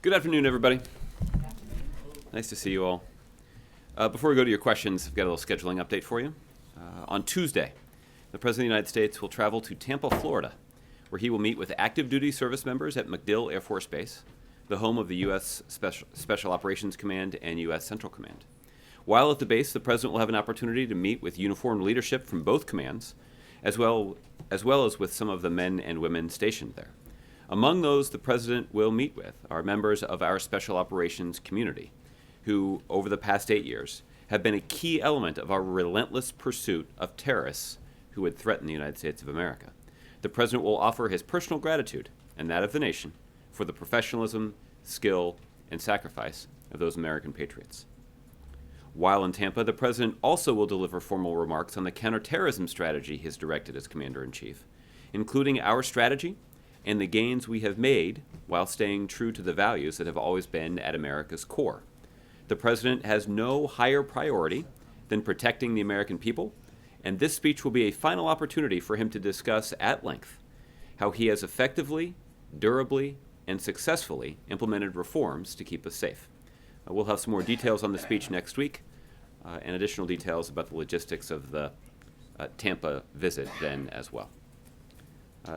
Good afternoon, everybody. Nice to see you all. Before we go to your questions, I've got a little scheduling update for you. On Tuesday, the President of the United States will travel to Tampa, Florida, where he will meet with active duty service members at MacDill Air Force Base, the home of the U.S. Special Operations Command and U.S. Central Command. While at the base, the President will have an opportunity to meet with uniformed leadership from both commands, as well as with some of the men and women stationed there. Among those the President will meet with are members of our Special Operations community, who, over the past 8 years, have been a key element of our relentless pursuit of terrorists who would threaten the United States of America. The President will offer his personal gratitude, and that of the nation, for the professionalism, skill, and sacrifice of those American patriots. While in Tampa, the President also will deliver formal remarks on the counterterrorism strategy he has directed as Commander-in-Chief, including our strategy and the gains we have made while staying true to the values that have always been at America's core. The President has no higher priority than protecting the American people, and this speech will be a final opportunity for him to discuss at length how he has effectively, durably, and successfully implemented reforms to keep us safe. We'll have some more details on the speech next week, and additional details about the logistics of the Tampa visit then as well.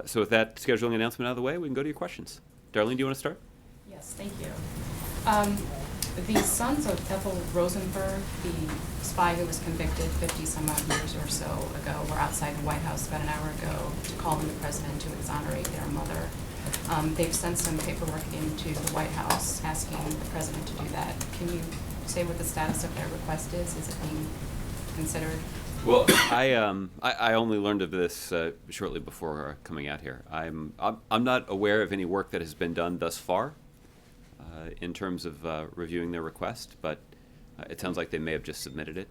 So with that scheduling announcement out of the way, we can go to your questions. Darlene, do you want to start? Yes, thank you. The sons of Ethel Rosenberg, the spy who was convicted 50-some-odd years or so ago, were outside the White House about an hour ago to call on the president to exonerate their mother. They've sent some paperwork into the White House asking the president to do that. Can you say what the status of their request is? Is it being considered? Well, I only learned of this shortly before coming out here. I'm not aware of any work that has been done thus far in terms of reviewing their request, but it sounds like they may have just submitted it.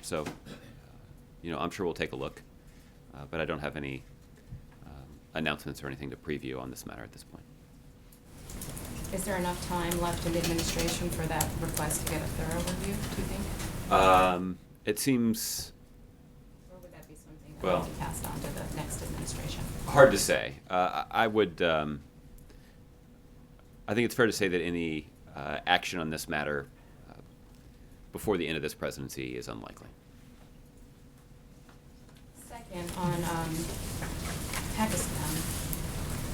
So, I'm sure we'll take a look, but I don't have any announcements or anything to preview on this matter at this point. Is there enough time left in the administration for that request to get a thorough review, do you think? It seems, Or would that be something that well, will be passed on to the next administration? hard to say. I think it's fair to say that any action on this matter before the end of this presidency is unlikely. Second, on Pakistan,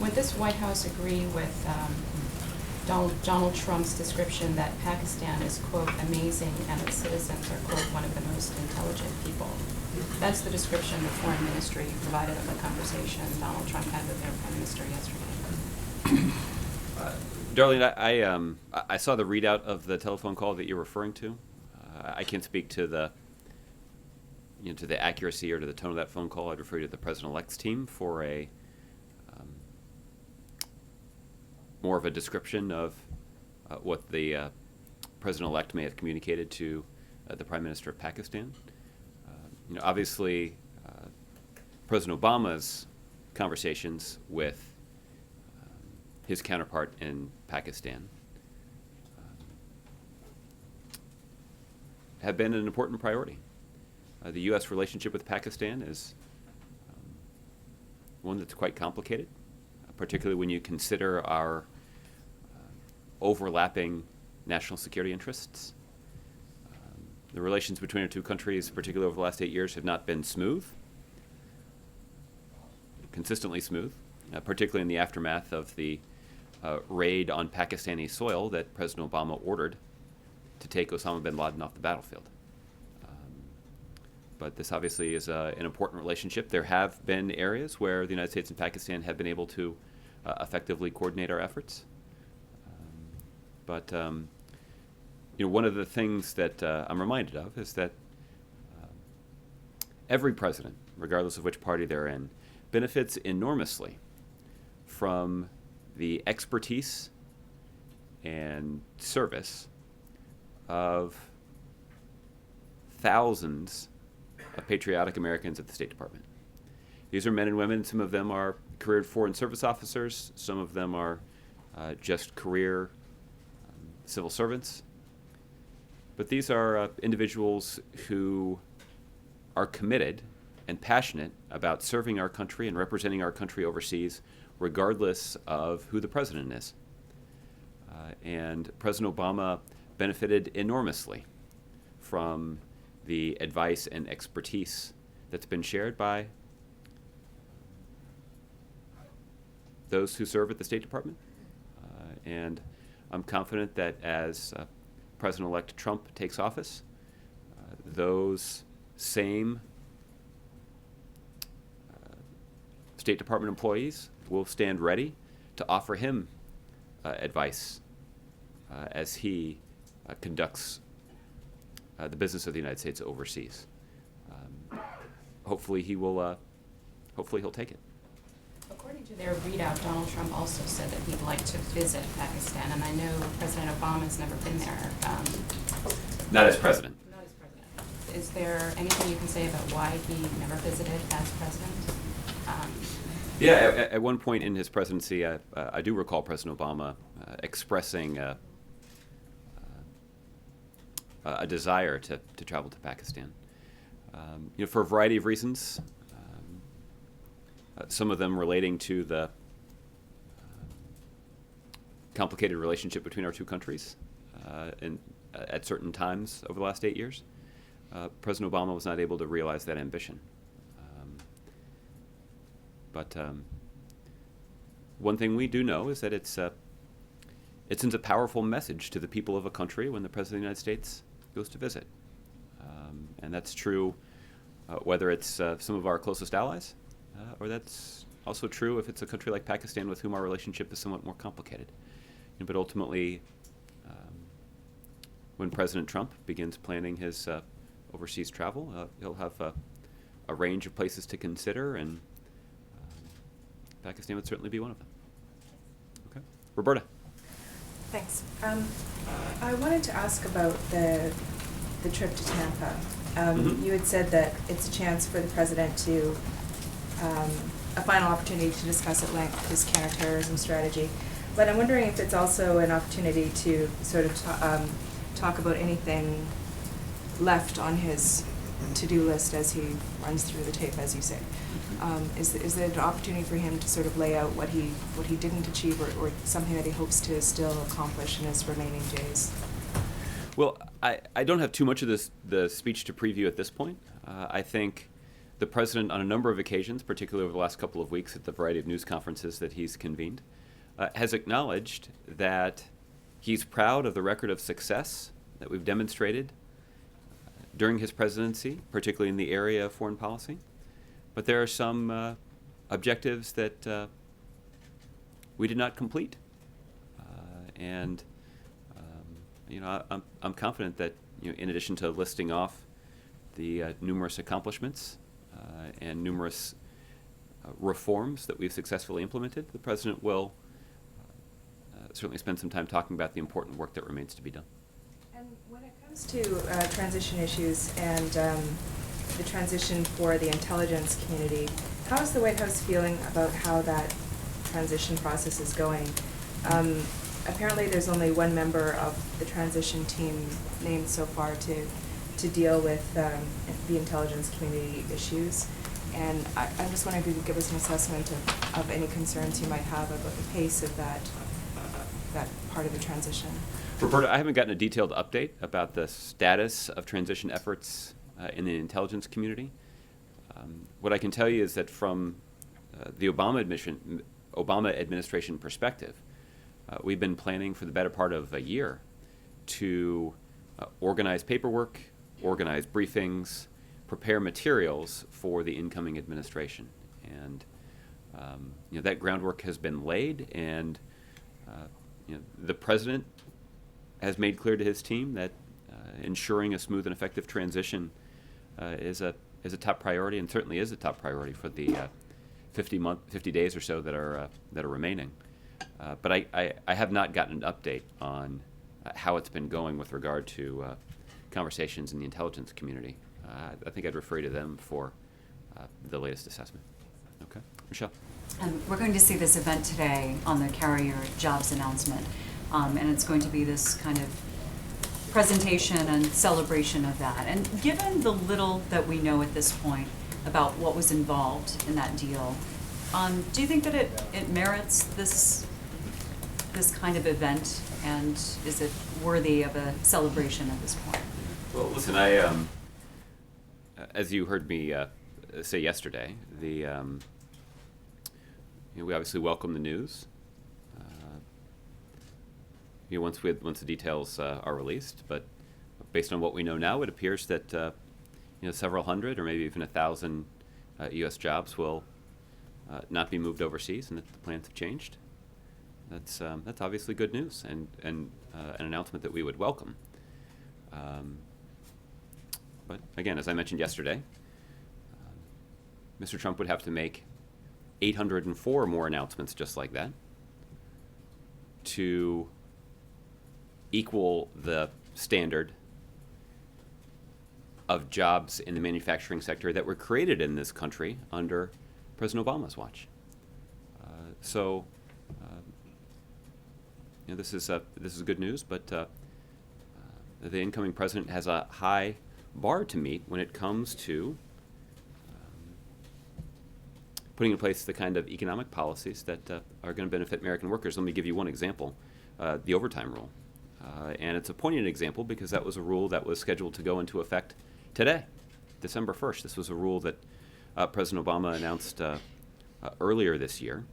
would this White House agree with Donald Trump's description that Pakistan is, quote, amazing and its citizens are, quote, one of the most intelligent people? That's the description the Foreign Ministry provided of the conversation Donald Trump had with their Prime Minister yesterday. Darlene, I saw the readout of the telephone call that you're referring to. I can't speak to the to the accuracy or to the tone of that phone call. I'd refer you to the President-elect's team for a more of a description of what the President-elect may have communicated to the Prime Minister of Pakistan. Obviously, President Obama's conversations with his counterpart in Pakistan have been an important priority. The U.S. relationship with Pakistan is one that's quite complicated, particularly when you consider our overlapping national security interests. The relations between our two countries, particularly over the last 8 years, have not been smooth, consistently smooth, particularly in the aftermath of the raid on Pakistani soil that President Obama ordered to take Osama bin Laden off the battlefield. But this obviously is an important relationship. There have been areas where the United States and Pakistan have been able to effectively coordinate our efforts. But one of the things that I'm reminded of is that every president, regardless of which party they're in, benefits enormously from the expertise and service of thousands of patriotic Americans at the State Department. These are men and women. Some of them are career Foreign Service officers. Some of them are just career civil servants. But these are individuals who are committed and passionate about serving our country and representing our country overseas, regardless of who the president is. And President Obama benefited enormously from the advice and expertise that's been shared by those who serve at the State Department. And I'm confident that as President-elect Trump takes office, those same State Department employees will stand ready to offer him advice as he conducts the business of the United States overseas. Hopefully he'll take it. According to their readout, Donald Trump also said that he'd like to visit Pakistan, and I know President Obama's never been there. Not as president. Not as president. Is there anything you can say about why he never visited as president? Yeah, at one point in his presidency, I do recall President Obama expressing a desire to travel to Pakistan. For a variety of reasons, some of them relating to the complicated relationship between our two countries at certain times over the last 8 years. President Obama was not able to realize that ambition. But one thing we do know is that it sends a powerful message to the people of a country when the President of the United States goes to visit. And that's true whether it's some of our closest allies, or that's also true if it's a country like Pakistan with whom our relationship is somewhat more complicated. But ultimately, when President Trump begins planning his overseas travel, he'll have a range of places to consider, and Pakistan would certainly be one of them. Okay. Roberta. Thanks. I wanted to ask about the trip to Tampa. You had said that it's a chance for the president to, a final opportunity to discuss at length his counterterrorism strategy. But I'm wondering if it's also an opportunity to sort of talk about anything left on his to-do list as he runs through the tape, as you say. Is there an opportunity for him to sort of lay out what he didn't achieve, or something that he hopes to still accomplish in his remaining days? Well, I don't have too much of the speech to preview at this point. I think the president, on a number of occasions, particularly over the last couple of weeks at the variety of news conferences that he's convened, has acknowledged that he's proud of the record of success that we've demonstrated during his presidency, particularly in the area of foreign policy. But there are some objectives that we did not complete. I'm confident that, in addition to listing off the numerous accomplishments and numerous reforms that we've successfully implemented, the president will certainly spend some time talking about the important work that remains to be done. And when it comes to transition issues and the transition for the intelligence community, how is the White House feeling about how that transition process is going? Apparently there's only one member of the transition team named so far to deal with the intelligence community issues. And I'm just wondering if you could give us an assessment of any concerns you might have about the pace of that part of the transition. Roberta, I haven't gotten a detailed update about the status of transition efforts in the intelligence community. What I can tell you is that from the Obama administration perspective, we've been planning for the better part of a year to organize paperwork, organize briefings, prepare materials for the incoming administration. And that groundwork has been laid, and the president has made clear to his team that ensuring a smooth and effective transition is a top priority, and certainly is a top priority for the 50 days or so that are remaining. But I have not gotten an update on how it's been going with regard to conversations in the intelligence community. I think I'd refer you to them for the latest assessment. Okay, Michelle. We're going to see this event today on the carrier jobs announcement, and it's going to be this kind of presentation and celebration of that. And given the little that we know at this point about what was involved in that deal, do you think that it merits this this kind of event, and is it worthy of a celebration at this point? Well, listen, as you heard me say yesterday, we obviously welcome the news. Once the details are released, but based on what we know now, it appears that several hundred or maybe even 1,000 U.S. jobs will not be moved overseas, and that the plans have changed. That's obviously good news and an announcement that we would welcome. But again, as I mentioned yesterday, Mr. Trump would have to make 804 more announcements just like that to equal the standard of jobs in the manufacturing sector that were created in this country under President Obama's watch. This is good news, but the incoming president has a high bar to meet when it comes to putting in place the kind of economic policies that are going to benefit American workers. Let me give you one example, the overtime rule. And it's a poignant example because that was a rule that was scheduled to go into effect today, December 1st. This was a rule that President Obama announced earlier this year.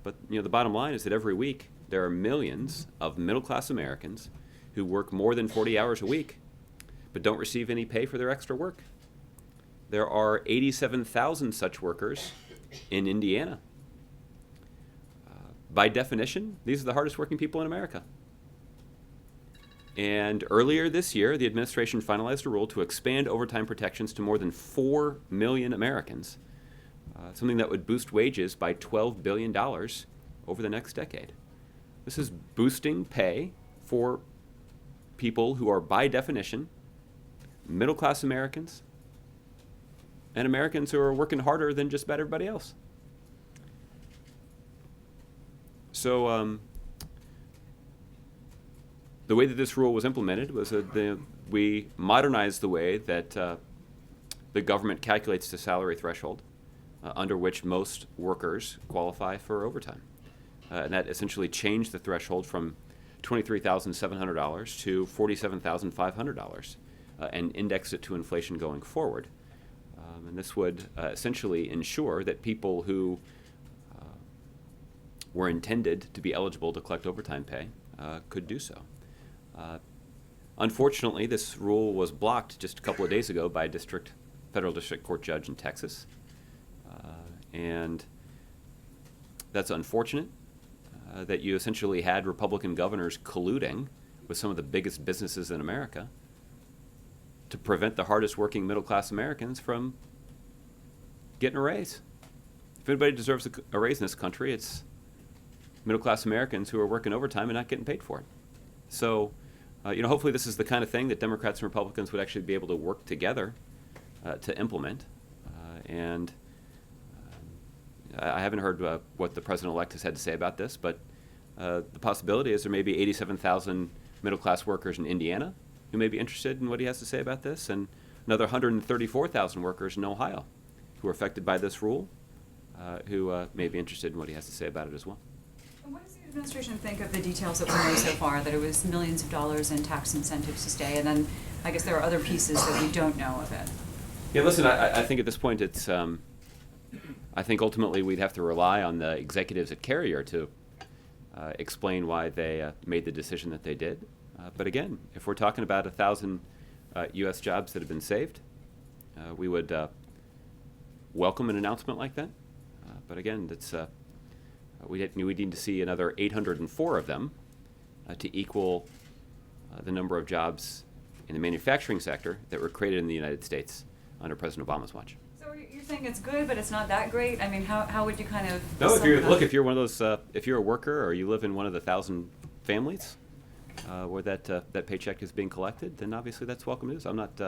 But the bottom line is that every week there are millions of middle-class Americans who work more than 40 hours a week but don't receive any pay for their extra work. There are 87,000 such workers in Indiana. By definition, these are the hardest working people in America. And earlier this year, the administration finalized a rule to expand overtime protections to more than 4 million Americans, something that would boost wages by $12 billion over the next decade. This is boosting pay for people who are, by definition, middle-class Americans and Americans who are working harder than just about everybody else. So, the way that this rule was implemented was that we modernized the way that the government calculates the salary threshold under which most workers qualify for overtime. And that essentially changed the threshold from $23,700 to $47,500 and indexed it to inflation going forward. And this would essentially ensure that people who were intended to be eligible to collect overtime pay could do so. Unfortunately, this rule was blocked just a couple of days ago by a federal district court judge in Texas. And that's unfortunate that you essentially had Republican governors colluding with some of the biggest businesses in America to prevent the hardest working middle-class Americans from getting a raise. If anybody deserves a raise in this country, it's middle-class Americans who are working overtime and not getting paid for it. So, hopefully this is the kind of thing that Democrats and Republicans would actually be able to work together to implement. I haven't heard what the president-elect has had to say about this, but the possibility is there may be 87,000 middle-class workers in Indiana who may be interested in what he has to say about this, and another 134,000 workers in Ohio who are affected by this rule who may be interested in what he has to say about it as well. What does the administration think of the details that we know so far, that it was millions of dollars in tax incentives to stay, and then I guess there are other pieces that we don't know of it? Yeah, listen, I think at this point it's, I think ultimately we'd have to rely on the executives at Carrier to explain why they made the decision that they did. But again, if we're talking about 1,000 U.S. jobs that have been saved, we would welcome an announcement like that. But again, that's we need to see another 804 of them to equal the number of jobs in the manufacturing sector that were created in the United States under President Obama's watch. So you're saying it's good, but it's not that great? I mean, how would you kind of... No, if you're one of those, if you're a worker or you live in one of the 1,000 families where that paycheck is being collected, then obviously that's welcome news. I'm not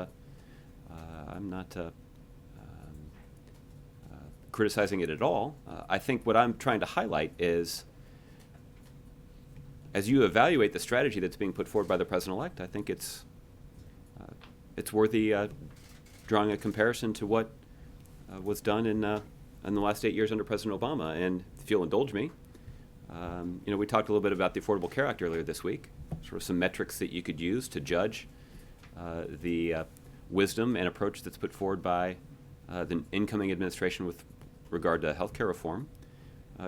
criticizing it at all. I think what I'm trying to highlight is, as you evaluate the strategy that's being put forward by the president-elect, I think it's worthy drawing a comparison to what was done in the last 8 years under President Obama. And if you'll indulge me, We talked a little bit about the Affordable Care Act earlier this week, sort of some metrics that you could use to judge the wisdom and approach that's put forward by the incoming administration with regard to health care reform.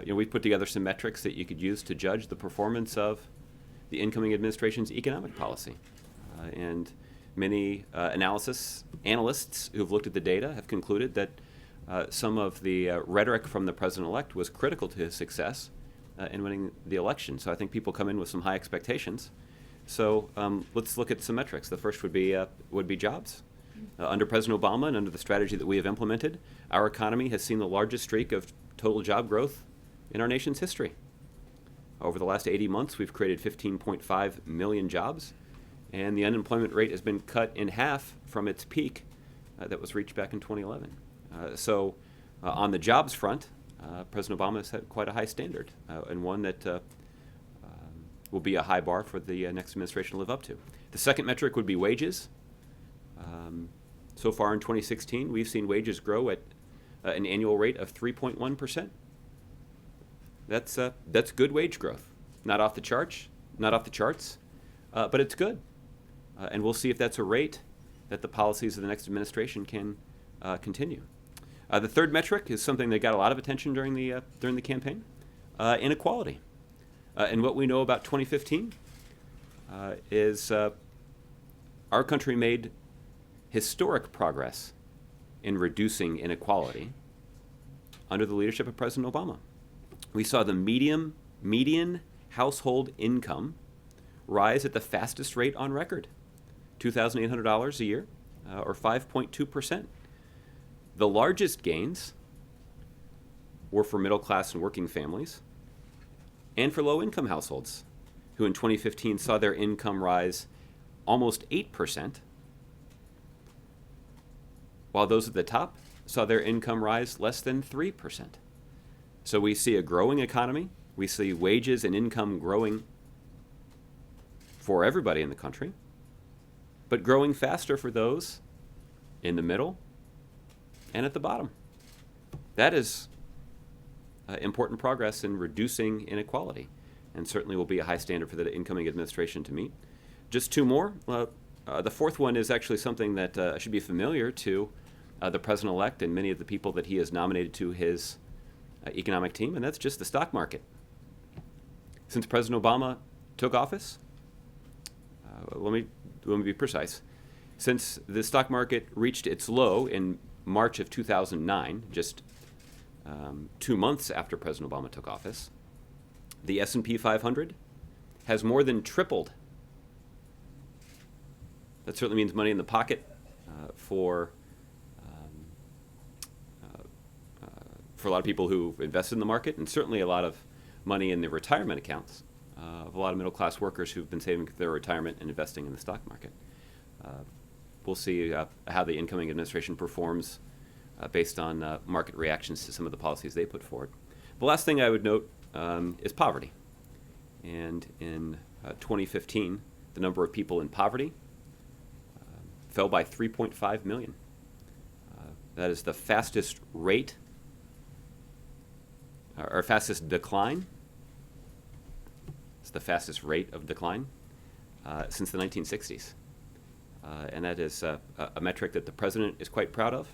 We've put together some metrics that you could use to judge the performance of the incoming administration's economic policy. And many analysts who've looked at the data have concluded that some of the rhetoric from the president-elect was critical to his success in winning the election. So I think people come in with some high expectations. So let's look at some metrics. The first would be jobs. Under President Obama and under the strategy that we have implemented, our economy has seen the largest streak of total job growth in our nation's history. Over the last 80 months, we've created 15.5 million jobs, and the unemployment rate has been cut in half from its peak that was reached back in 2011. So on the jobs front, President Obama has set quite a high standard, and one that will be a high bar for the next administration to live up to. The second metric would be wages. So far in 2016, we've seen wages grow at an annual rate of 3.1%. That's good wage growth. Not off the charts, but it's good. And we'll see if that's a rate that the policies of the next administration can continue. The third metric is something that got a lot of attention during the campaign: inequality. And what we know about 2015 is our country made historic progress in reducing inequality under the leadership of President Obama. We saw the median household income rise at the fastest rate on record, $2,800 a year, or 5.2%. The largest gains were for middle-class and working families and for low-income households, who in 2015 saw their income rise almost 8%, while those at the top saw their income rise less than 3%. So we see a growing economy. We see wages and income growing for everybody in the country, but growing faster for those in the middle and at the bottom. That is important progress in reducing inequality, and certainly will be a high standard for the incoming administration to meet. Just two more. The fourth one is actually something that should be familiar to the president-elect and many of the people that he has nominated to his economic team, and that's just the stock market. Since President Obama took office, let me be precise. Since the stock market reached its low in March of 2009, just 2 months after President Obama took office, the S&P 500 has more than tripled. That certainly means money in the pocket for a lot of people who invested in the market, and certainly a lot of money in the retirement accounts of a lot of middle-class workers who've been saving for their retirement and investing in the stock market. We'll see how the incoming administration performs based on market reactions to some of the policies they put forward. The last thing I would note is poverty. And in 2015, the number of people in poverty fell by 3.5 million. That is the fastest rate, or fastest decline. It's the fastest rate of decline since the 1960s. And that is a metric that the president is quite proud of.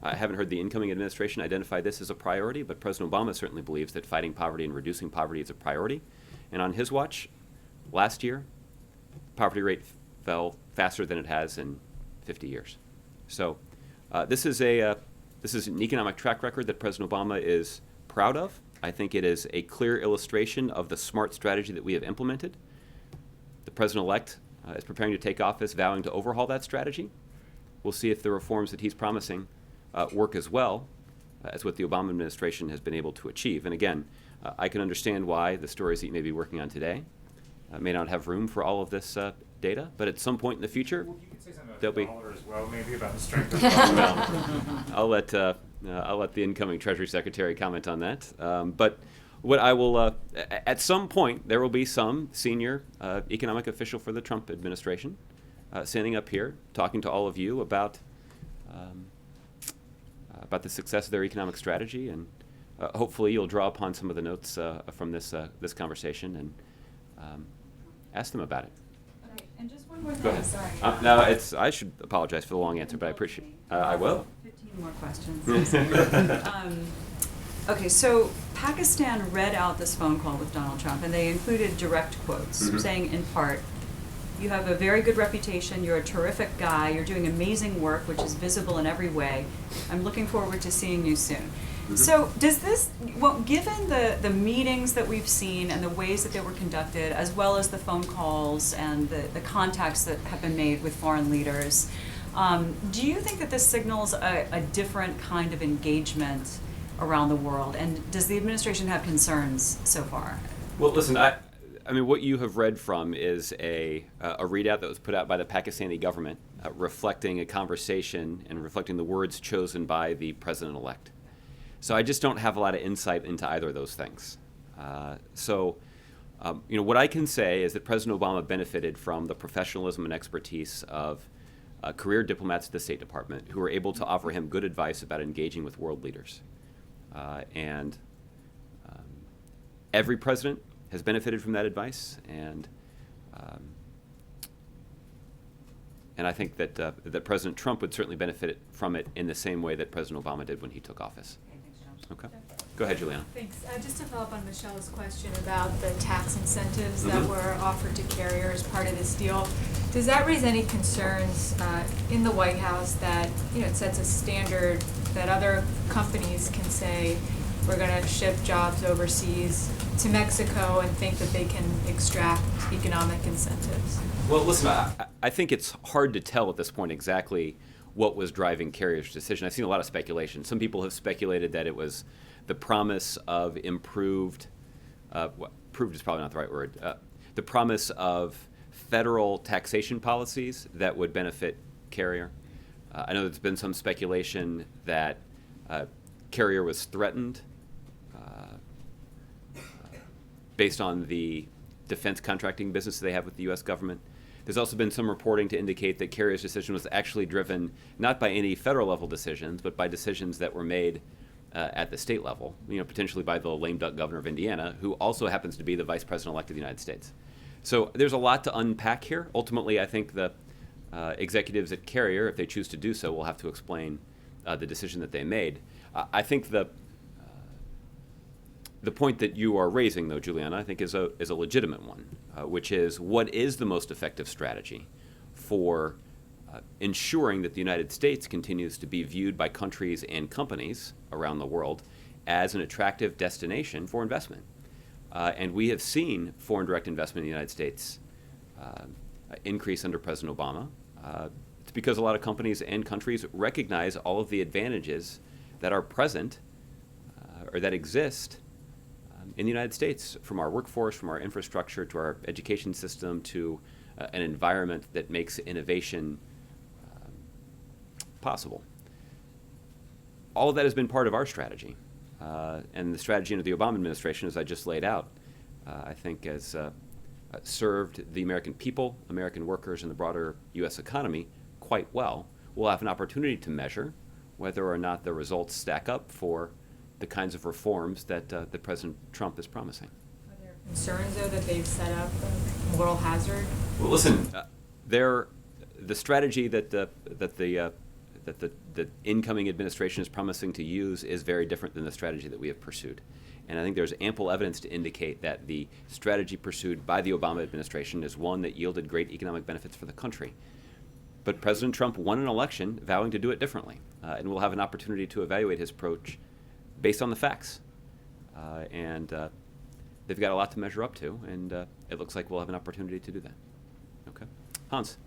I haven't heard the incoming administration identify this as a priority, but President Obama certainly believes that fighting poverty and reducing poverty is a priority. And on his watch, last year, poverty rate fell faster than it has in 50 years. So this is an economic track record that President Obama is proud of. I think it is a clear illustration of the smart strategy that we have implemented. The president-elect is preparing to take office, vowing to overhaul that strategy. We'll see if the reforms that he's promising work as well as what the Obama administration has been able to achieve. And again, I can understand why the stories that you may be working on today may not have room for all of this data, but at some point in the future, Well, you could say something about there'll the be. dollar as well, maybe about the strength of the dollar. Well, I'll let the incoming Treasury Secretary comment on that. But what I will, at some point, there will be some senior economic official for the Trump administration standing up here talking to all of you about the success of their economic strategy and hopefully you'll draw upon some of the notes from this conversation and ask them about it. Okay, and just one more Go thing, ahead. sorry. No, I should apologize for the long answer, but I appreciate. I will. 15 more questions. Okay, so Pakistan read out this phone call with Donald Trump, and they included direct quotes Mhm. saying, in part, "You have a very good reputation, you're a terrific guy, you're doing amazing work, which is visible in every way. I'm looking forward to seeing you soon." Mhm. So does this, well, given the meetings that we've seen and the ways that they were conducted, as well as the phone calls and the contacts that have been made with foreign leaders, do you think that this signals a different kind of engagement around the world? And does the administration have concerns so far? Well, listen, I mean, what you have read from is a readout that was put out by the Pakistani government reflecting a conversation and reflecting the words chosen by the president-elect. So I just don't have a lot of insight into either of those things. What I can say is that President Obama benefited from the professionalism and expertise of career diplomats at the State Department who were able to offer him good advice about engaging with world leaders. Every president has benefited from that advice, and I think that President Trump would certainly benefit from it in the same way that President Obama did when he took office. Okay, thanks, John. Okay. Go ahead, Juliana. Thanks. Just to follow up on Michelle's question about the tax incentives that Mhm. were offered to Carrier as part of this deal, does that raise any concerns in the White House that, it sets a standard that other companies can say, we're going to ship jobs overseas to Mexico and think that they can extract economic incentives? Well, listen, I think it's hard to tell at this point exactly what was driving Carrier's decision. I've seen a lot of speculation. Some people have speculated that it was the promise of improved, improved is probably not the right word, the promise of federal taxation policies that would benefit Carrier. I know there's been some speculation that Carrier was threatened based on the defense contracting business they have with the U.S. government. There's also been some reporting to indicate that Carrier's decision was actually driven not by any federal level decisions, but by decisions that were made at the state level, potentially by the lame duck governor of Indiana, who also happens to be the vice president-elect of the United States. So there's a lot to unpack here. Ultimately, I think the executives at Carrier, if they choose to do so, will have to explain the decision that they made. I think the point that you are raising, though, Juliana, I think is a legitimate one, which is what is the most effective strategy for ensuring that the United States continues to be viewed by countries and companies around the world as an attractive destination for investment. And we have seen foreign direct investment in the United States increase under President Obama. It's because a lot of companies and countries recognize all of the advantages that are present or that exist in the United States, from our workforce, from our infrastructure, to our education system, to an environment that makes innovation possible. All of that has been part of our strategy. And the strategy under the Obama administration, as I just laid out, I think has served the American people, American workers, and the broader U.S. economy quite well. We'll have an opportunity to measure whether or not the results stack up for the kinds of reforms that President Trump is promising. Are there concerns, though, that they've set up a moral hazard? Well, listen, the strategy that the incoming administration is promising to use is very different than the strategy that we have pursued. And I think there's ample evidence to indicate that the strategy pursued by the Obama administration is one that yielded great economic benefits for the country. But President Trump won an election vowing to do it differently. And we'll have an opportunity to evaluate his approach based on the facts. They've got a lot to measure up to, and it looks like we'll have an opportunity to do that. Okay. Hans.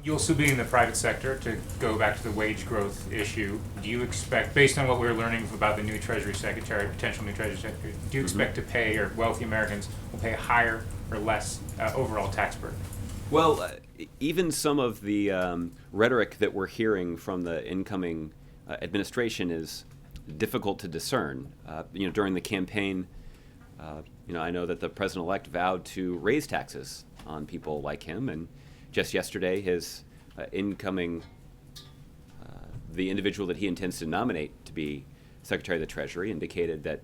You'll still be in the private sector. To go back to the wage growth issue, do you expect, based on what we're learning about the new Treasury Secretary, potential new Treasury Secretary, do you expect to pay, or wealthy Americans will pay a higher or less overall tax burden? Well, even some of the rhetoric that we're hearing from the incoming administration is difficult to discern. During the campaign, I know that the president-elect vowed to raise taxes on people like him, and just yesterday, his the individual that he intends to nominate to be Secretary of the Treasury, indicated that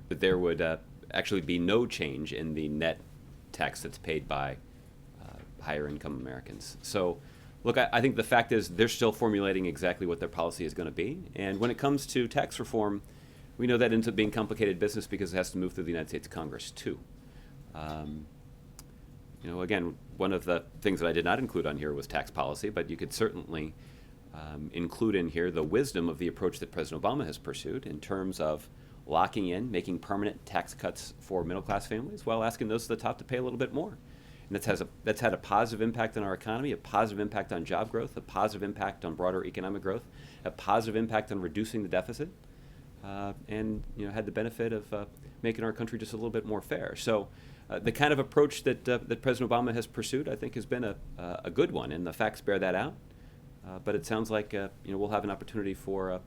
that there would actually be no change in the net tax that's paid by higher income Americans. So, look, I think the fact is they're still formulating exactly what their policy is going to be. And when it comes to tax reform, we know that ends up being complicated business because it has to move through the United States Congress, too. Again, one of the things that I did not include on here was tax policy, but you could certainly include in here the wisdom of the approach that President Obama has pursued in terms of locking in, making permanent tax cuts for middle-class families while asking those at the top to pay a little bit more. And that's had a positive impact on our economy, a positive impact on job growth, a positive impact on broader economic growth, a positive impact on reducing the deficit, and had the benefit of making our country just a little bit more fair. So the kind of approach that President Obama has pursued, I think, has been a good one, and the facts bear that out. But it sounds like we'll have an opportunity for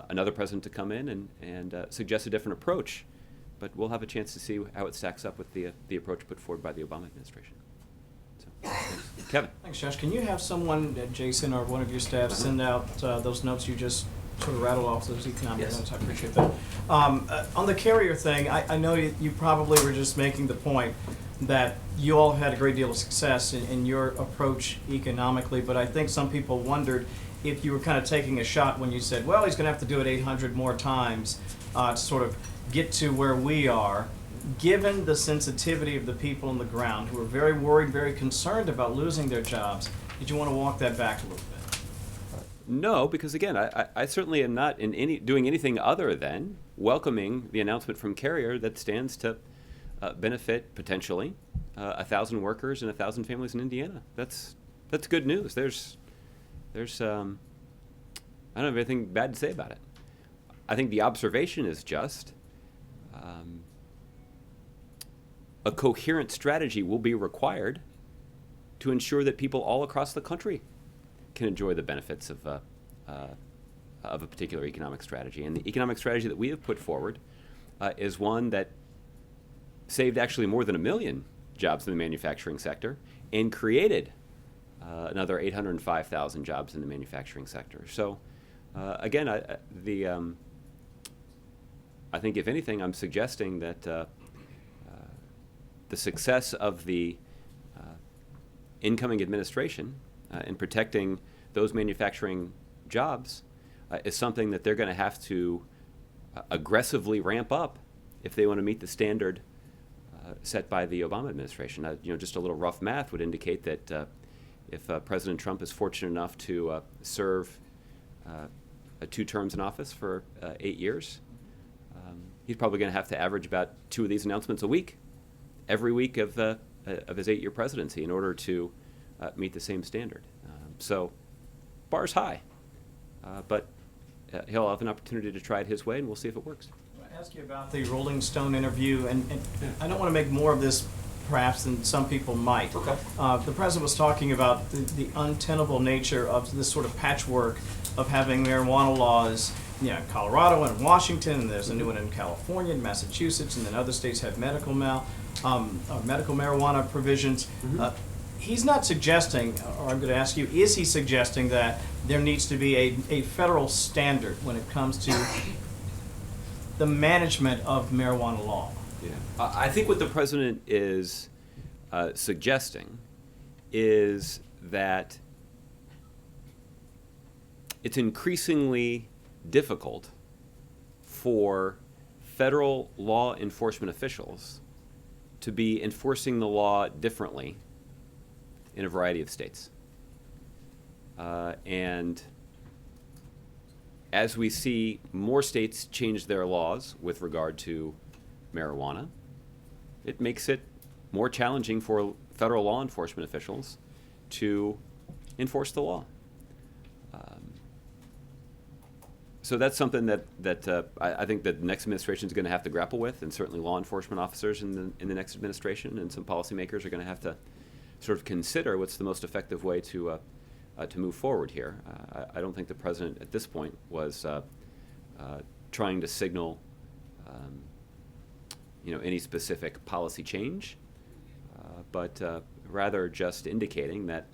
another president to come in and suggest a different approach. But we'll have a chance to see how it stacks up with the approach put forward by the Obama administration. So, thanks. Kevin. Thanks, Josh. Can you have someone, Jason or one of your staff, send out those notes you just sort of rattled off, those economic Yes. notes? I appreciate that. On the carrier thing, I know you probably were just making the point that you all had a great deal of success in your approach economically, but I think some people wondered if you were kind of taking a shot when you said, well, he's going to have to do it 800 more times to sort of get to where we are. Given the sensitivity of the people on the ground who are very worried, very concerned about losing their jobs, did you want to walk that back a little bit? No, because again, I certainly am not doing anything other than welcoming the announcement from Carrier that stands to benefit potentially 1,000 workers and 1,000 families in Indiana. That's good news. There's I don't have anything bad to say about it. I think the observation is just a coherent strategy will be required to ensure that people all across the country can enjoy the benefits of a particular economic strategy. And the economic strategy that we have put forward is one that saved actually more than 1 million jobs in the manufacturing sector and created another 805,000 jobs in the manufacturing sector. So again, I think if anything, I'm suggesting that the success of the incoming administration in protecting those manufacturing jobs is something that they're going to have to aggressively ramp up if they want to meet the standard set by the Obama administration. Just a little rough math would indicate that if President Trump is fortunate enough to serve 2 terms in office for 8 years, he's probably going to have to average about 2 of these announcements a week, every week of his 8-year presidency, in order to meet the same standard. So, bar's high, but he'll have an opportunity to try it his way, and we'll see if it works. I want to ask you about the Rolling Stone interview, and I don't want to make more of this perhaps than some people might. Okay. The president was talking about the untenable nature of this sort of patchwork of having marijuana laws, in Colorado and Washington, and there's a new one in California and Massachusetts, and then other states have medical marijuana provisions. Mm-hmm. He's not suggesting, or I'm going to ask you, is he suggesting that there needs to be a federal standard when it comes to the management of marijuana law? Yeah. I think what the president is suggesting is that it's increasingly difficult for federal law enforcement officials to be enforcing the law differently in a variety of states. And as we see more states change their laws with regard to marijuana, it makes it more challenging for federal law enforcement officials to enforce the law. So that's something that I think that the next administration is going to have to grapple with, and certainly law enforcement officers in the next administration and some policymakers are going to have to sort of consider what's the most effective way to move forward here. I don't think the president at this point was trying to signal any specific policy change, but rather just indicating that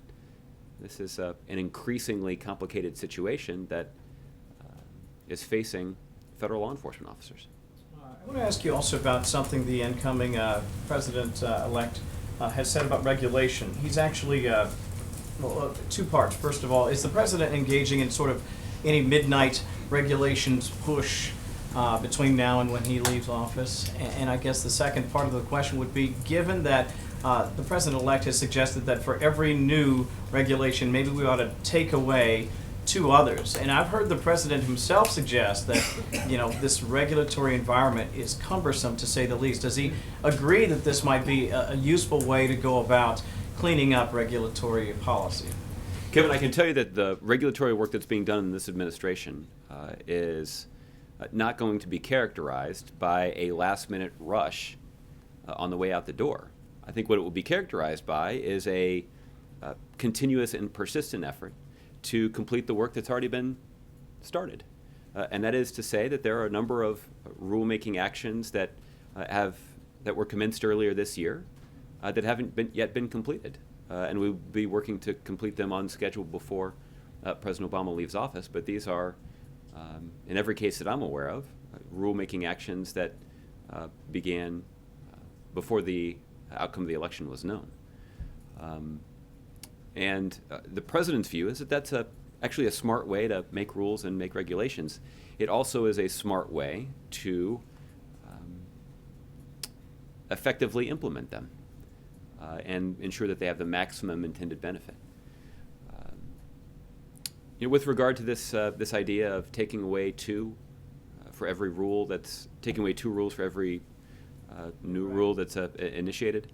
this is an increasingly complicated situation that is facing federal law enforcement officers. I want to ask you also about something the incoming president-elect has said about regulation. He's actually, two parts. First of all, is the president engaging in sort of any midnight regulations push between now and when he leaves office? And I guess the second part of the question would be, given that the president-elect has suggested that for every new regulation, maybe we ought to take away 2 others. And I've heard the president himself suggest that, this regulatory environment is cumbersome, to say the least. Does he agree that this might be a useful way to go about cleaning up regulatory policy? Kevin, I can tell you that the regulatory work that's being done in this administration is not going to be characterized by a last-minute rush on the way out the door. I think what it will be characterized by is a continuous and persistent effort to complete the work that's already been started. And that is to say that there are a number of rulemaking actions that were commenced earlier this year that haven't yet been completed. And we'll be working to complete them on schedule before President Obama leaves office. But these are, in every case that I'm aware of, rulemaking actions that began before the outcome of the election was known. And the president's view is that that's actually a smart way to make rules and make regulations. It also is a smart way to effectively implement them and ensure that they have the maximum intended benefit. With regard to this idea of taking away 2 for every rule, that's taking away 2 rules for every new rule that's initiated.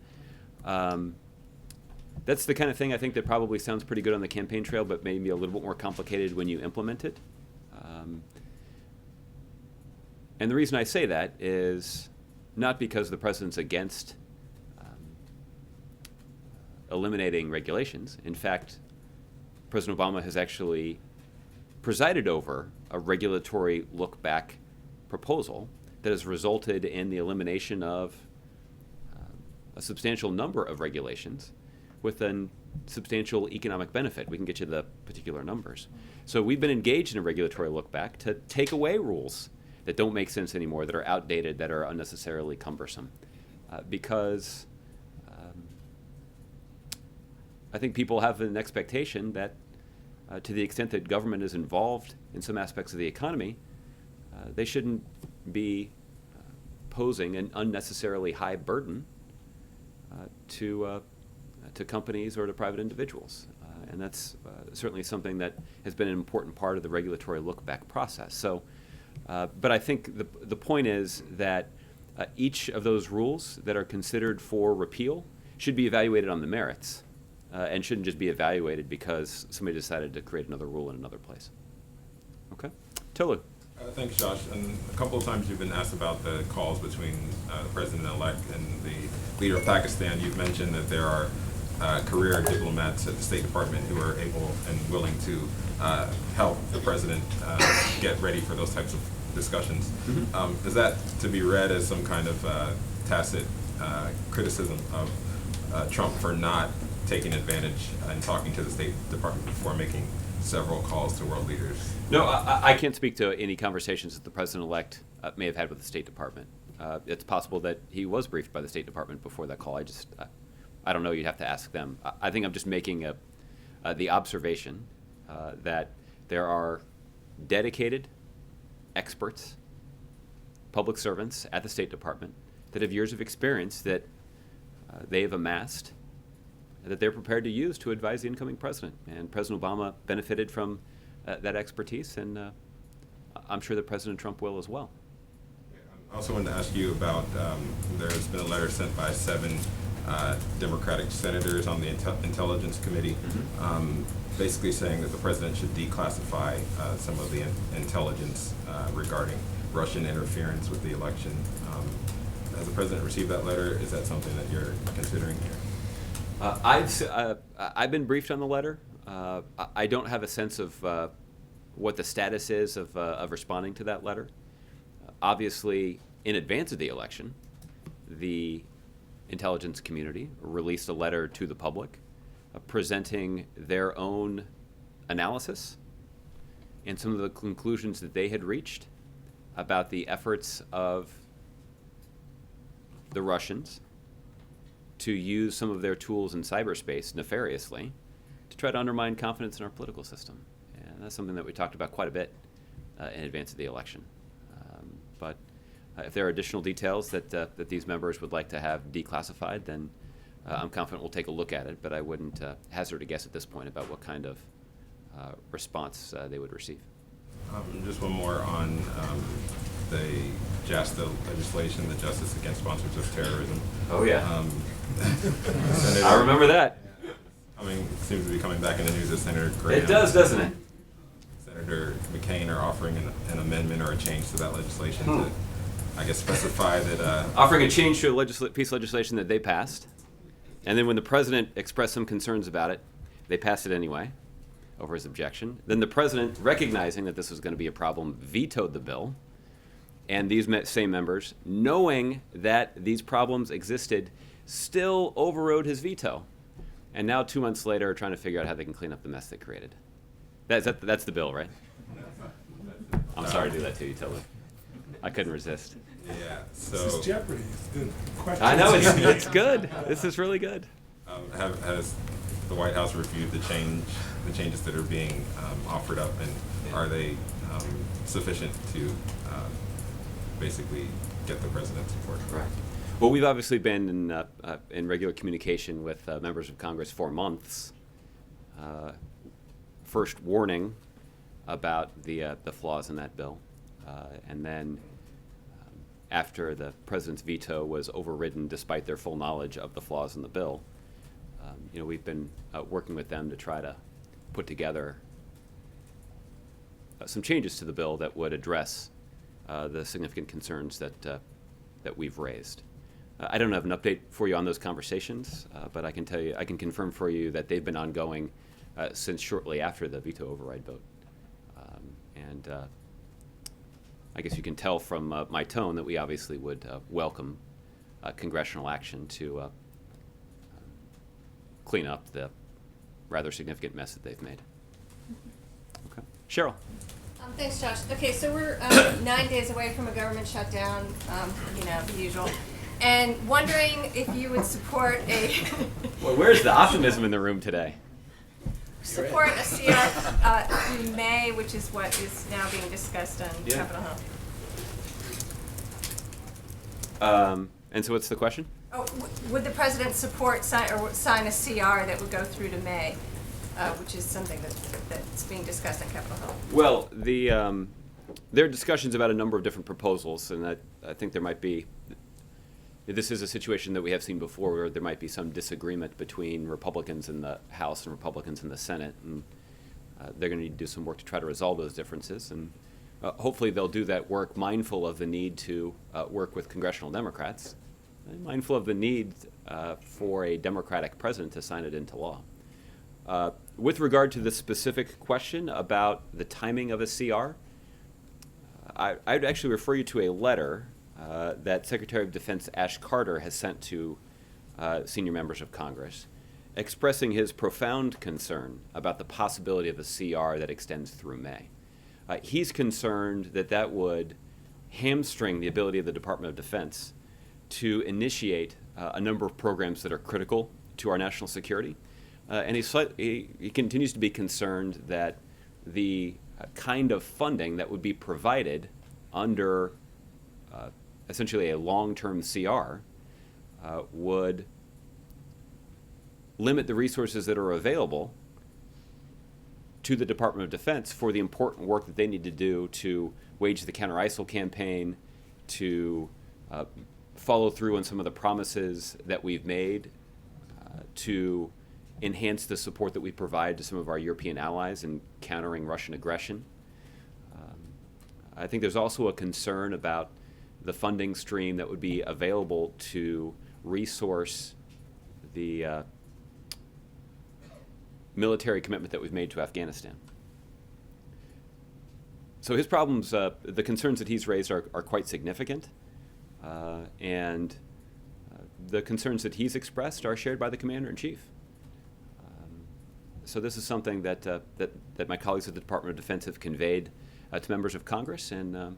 That's the kind of thing I think that probably sounds pretty good on the campaign trail, but maybe a little bit more complicated when you implement it. And the reason I say that is not because the president's against eliminating regulations. In fact, President Obama has actually presided over a regulatory look-back proposal that has resulted in the elimination of a substantial number of regulations with a substantial economic benefit. We can get you the particular numbers. So we've been engaged in a regulatory look back to take away rules that don't make sense anymore, that are outdated, that are unnecessarily cumbersome. Because I think people have an expectation that to the extent that government is involved in some aspects of the economy, they shouldn't be posing an unnecessarily high burden to companies or to private individuals. And that's certainly something that has been an important part of the regulatory look-back process. So, but I think the point is that each of those rules that are considered for repeal should be evaluated on the merits and shouldn't just be evaluated because somebody decided to create another rule in another place. Okay? Tolu. Thanks, Josh. And a couple of times you've been asked about the calls between the president-elect and the leader of Pakistan. You've mentioned that there are career diplomats at the State Department who are able and willing to help the president get ready for those types of discussions. Mm-hmm. Is that to be read as some kind of tacit criticism of Trump for not taking advantage and talking to the State Department before making several calls to world leaders? No, I can't speak to any conversations that the president-elect may have had with the State Department. It's possible that he was briefed by the State Department before that call. I don't know. You'd have to ask them. I think I'm just making the observation that there are dedicated experts, public servants at the State Department that have years of experience that they have amassed that they're prepared to use to advise the incoming president. And President Obama benefited from that expertise, and I'm sure that President Trump will as well. I also wanted to ask you about, there's been a letter sent by 7 Democratic senators on the Intelligence Committee, basically saying that the president should declassify some of the intelligence regarding Russian interference with the election. Has the president received that letter? Is that something that you're considering here? I've been briefed on the letter. I don't have a sense of what the status is of responding to that letter. Obviously, in advance of the election, the intelligence community released a letter to the public presenting their own analysis and some of the conclusions that they had reached about the efforts of the Russians to use some of their tools in cyberspace nefariously to try to undermine confidence in our political system. And that's something that we talked about quite a bit in advance of the election. But if there are additional details that these members would like to have declassified, then I'm confident we'll take a look at it, but I wouldn't hazard a guess at this point about what kind of response they would receive. Just one more on the JASTA legislation, the Justice Against Sponsors of Terrorism. Oh, yeah. Senator, I remember that. It seems to be coming back in the news as Senator Graham. It does, doesn't it? Senator McCain are offering an amendment or a change to that legislation to, I guess, specify that. Offering a change to a piece of legislation that they passed. And then when the president expressed some concerns about it, they passed it anyway over his objection. Then the president, recognizing that this was going to be a problem, vetoed the bill. And these same members, knowing that these problems existed, still overrode his veto. And now 2 months later are trying to figure out how they can clean up the mess they created. That's the bill, right? I'm sorry to do that to you, Tilly. I couldn't resist. Yeah, so. This is Jeopardy. It's good question. I know, it's good. This is really good. Has the White House reviewed the changes that are being offered up, and are they sufficient to basically get the president's support? Right. Well, we've obviously been in regular communication with members of Congress for months. First warning about the flaws in that bill, and then after the president's veto was overridden, despite their full knowledge of the flaws in the bill, we've been working with them to try to put together some changes to the bill that would address the significant concerns that we've raised. I don't have an update for you on those conversations, but I can tell you, I can confirm for you that they've been ongoing since shortly after the veto override vote. And I guess you can tell from my tone that we obviously would welcome congressional action to clean up the rather significant mess that they've made. Okay. Cheryl. Thanks, Josh. Okay, so we're 9 days away from a government shutdown, the usual. And wondering if you would support Well, where's the optimism in the room today? support a CR through May, which is what is now being discussed on Capitol Hill. And so what's the question? Oh, would the president sign a CR that would go through to May, which is something that's being discussed on Capitol Hill? Well, there are discussions about a number of different proposals, and I think there might be. This is a situation that we have seen before, where there might be some disagreement between Republicans in the House and Republicans in the Senate, and they're going to need to do some work to try to resolve those differences. And hopefully, they'll do that work mindful of the need to work with congressional Democrats, and mindful of the need for a Democratic president to sign it into law. With regard to the specific question about the timing of a CR, I'd actually refer you to a letter that Secretary of Defense Ash Carter has sent to senior members of Congress, expressing his profound concern about the possibility of a CR that extends through May. He's concerned that would hamstring the ability of the Department of Defense to initiate a number of programs that are critical to our national security. And he continues to be concerned that the kind of funding that would be provided under essentially a long-term CR would limit the resources that are available to the Department of Defense for the important work that they need to do to wage the counter-ISIL campaign, to follow through on some of the promises that we've made, to enhance the support that we provide to some of our European allies in countering Russian aggression. I think there's also a concern about the funding stream that would be available to resource the military commitment that we've made to Afghanistan. So his problems, the concerns that he's raised are quite significant, and the concerns that he's expressed are shared by the Commander-in-Chief. So this is something that my colleagues at the Department of Defense have conveyed to members of Congress, and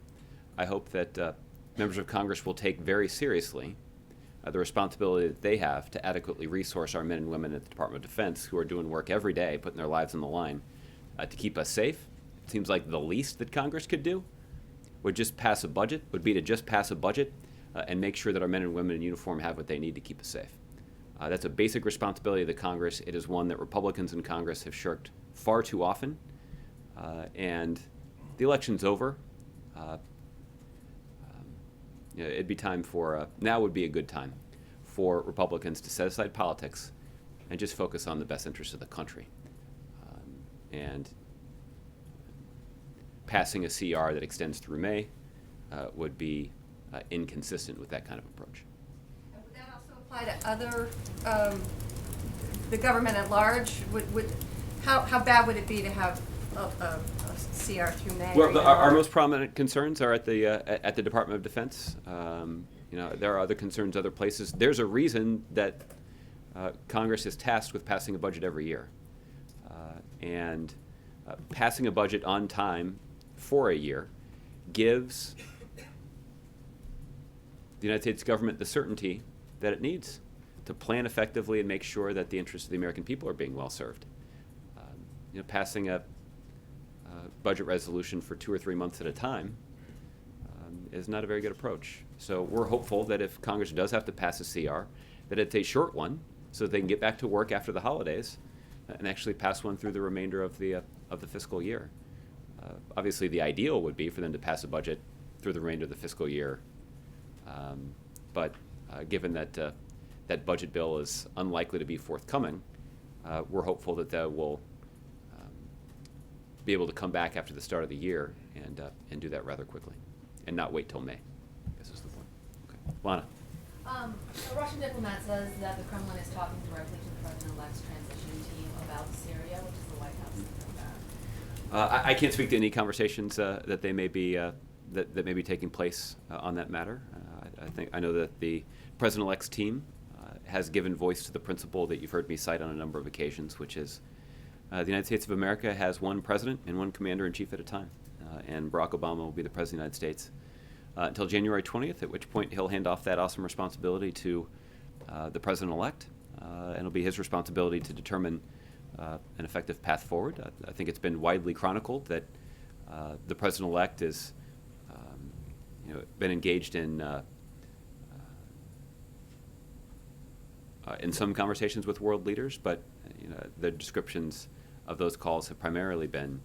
I hope that members of Congress will take very seriously the responsibility that they have to adequately resource our men and women at the Department of Defense who are doing work every day, putting their lives on the line to keep us safe. It seems like the least that Congress could do would be to just pass a budget and make sure that our men and women in uniform have what they need to keep us safe. That's a basic responsibility of the Congress. It is one that Republicans in Congress have shirked far too often. And the election's over. It'd be time for, now would be a good time for Republicans to set aside politics and just focus on the best interests of the country. And passing a CR that extends through May would be inconsistent with that kind of approach. And would that also apply to other, the government at large? How bad would it be to have a CR through May? Well, our most prominent concerns are at the Department of Defense. There are other concerns other places. There's a reason that Congress is tasked with passing a budget every year. And passing a budget on time for a year gives the United States government the certainty that it needs to plan effectively and make sure that the interests of the American people are being well served. Passing a budget resolution for 2 or 3 months at a time is not a very good approach. So we're hopeful that if Congress does have to pass a CR, that it's a short one so that they can get back to work after the holidays and actually pass one through the remainder of the fiscal year. Obviously, the ideal would be for them to pass a budget through the remainder of the fiscal year. But given that that budget bill is unlikely to be forthcoming, we're hopeful that that will be able to come back after the start of the year and do that rather quickly and not wait till May, I guess is the point. Okay. Lana. A Russian diplomat says that the Kremlin is talking directly to the President-elect's transition team about Syria, which is the White House. I can't speak to any conversations that they may be that may be taking place on that matter. I know that the President-elect's team has given voice to the principle that you've heard me cite on a number of occasions, which is the United States of America has one president and one commander-in-chief at a time, and Barack Obama will be the President of the United States until January 20th, at which point he'll hand off that awesome responsibility to the President-elect, and it'll be his responsibility to determine an effective path forward. I think it's been widely chronicled that the President-elect has been engaged in some conversations with world leaders, but the descriptions of those calls have primarily been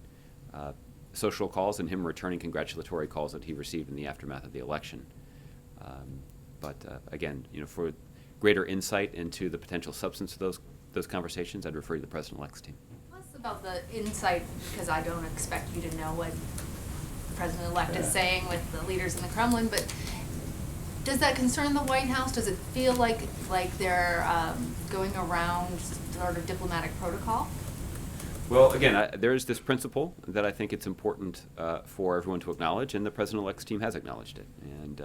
social calls and him returning congratulatory calls that he received in the aftermath of the election. But again, for greater insight into the potential substance of those conversations, I'd refer you to the President-elect's team. Less about the insight, because I don't expect you to know what the President-elect is saying with the leaders in the Kremlin, but does that concern the White House? Does it feel like they're going around sort of diplomatic protocol? Well, again, there's this principle that I think it's important for everyone to acknowledge, and the President-elect's team has acknowledged it. And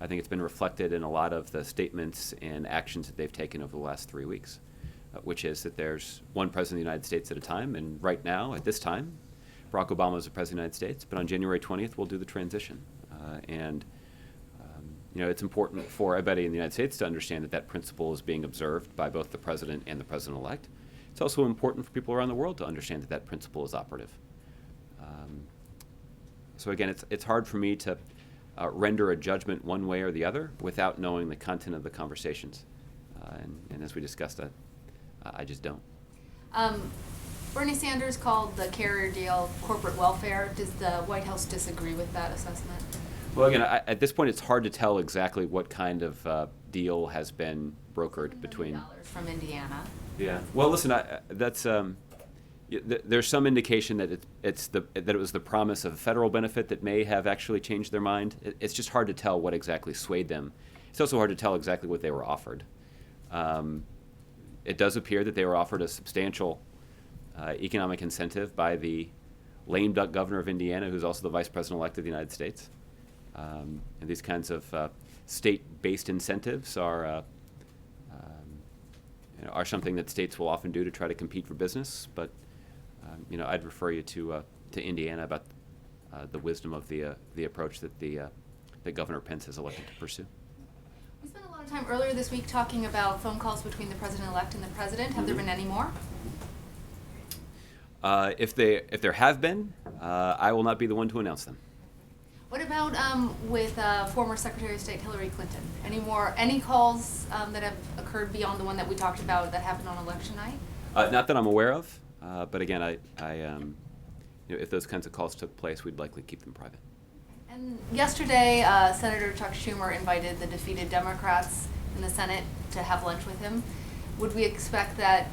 I think it's been reflected in a lot of the statements and actions that they've taken over the last 3 weeks, which is that there's one President of the United States at a time, and right now, at this time, Barack Obama is the President of the United States, but on January 20th, we'll do the transition. It's important for everybody in the United States to understand that that principle is being observed by both the President and the President-elect. It's also important for people around the world to understand that that principle is operative. So again, it's hard for me to render a judgment one way or the other without knowing the content of the conversations. And as we discussed, I just don't. Bernie Sanders called the carrier deal corporate welfare. Does the White House disagree with that assessment? Well, again, at this point, it's hard to tell exactly what kind of deal has been brokered between. $1 million from Indiana. Yeah. Well, listen, that's there's some indication that it was the promise of a federal benefit that may have actually changed their mind. It's just hard to tell what exactly swayed them. It's also hard to tell exactly what they were offered. It does appear that they were offered a substantial economic incentive by the lame duck governor of Indiana, who's also the vice president-elect of the United States. And these kinds of state-based incentives are something that states will often do to try to compete for business. But I'd refer you to Indiana about the wisdom of the approach that Governor Pence has elected to pursue. We spent a lot of time earlier this week talking about phone calls between the president-elect and the president. Have there been any more? If there have been, I will not be the one to announce them. What about with former Secretary of State Hillary Clinton? Any calls that have occurred beyond the one that we talked about that happened on election night? Not that I'm aware of, but again, if those kinds of calls took place, we'd likely keep them private. And yesterday, Senator Chuck Schumer invited the defeated Democrats in the Senate to have lunch with him. Would we expect that,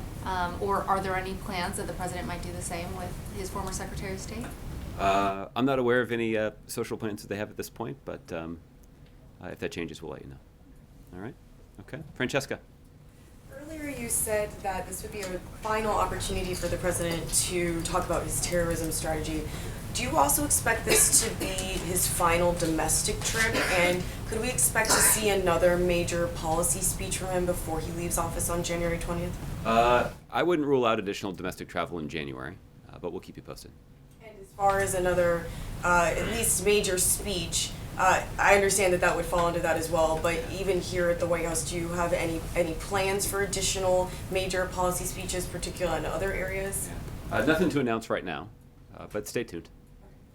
or are there any plans that the president might do the same with his former Secretary of State? I'm not aware of any social plans that they have at this point, but if that changes, we'll let you know. All right? Okay. Francesca. Earlier you said that this would be a final opportunity for the president to talk about his terrorism strategy. Do you also expect this to be his final domestic trip? And could we expect to see another major policy speech from him before he leaves office on January 20th? I wouldn't rule out additional domestic travel in January, but we'll keep you posted. And as far as another, at least major speech, I understand that would fall under that as well, but even here at the White House, do you have any plans for additional major policy speeches, particularly in other areas? Nothing to announce right now, but stay tuned.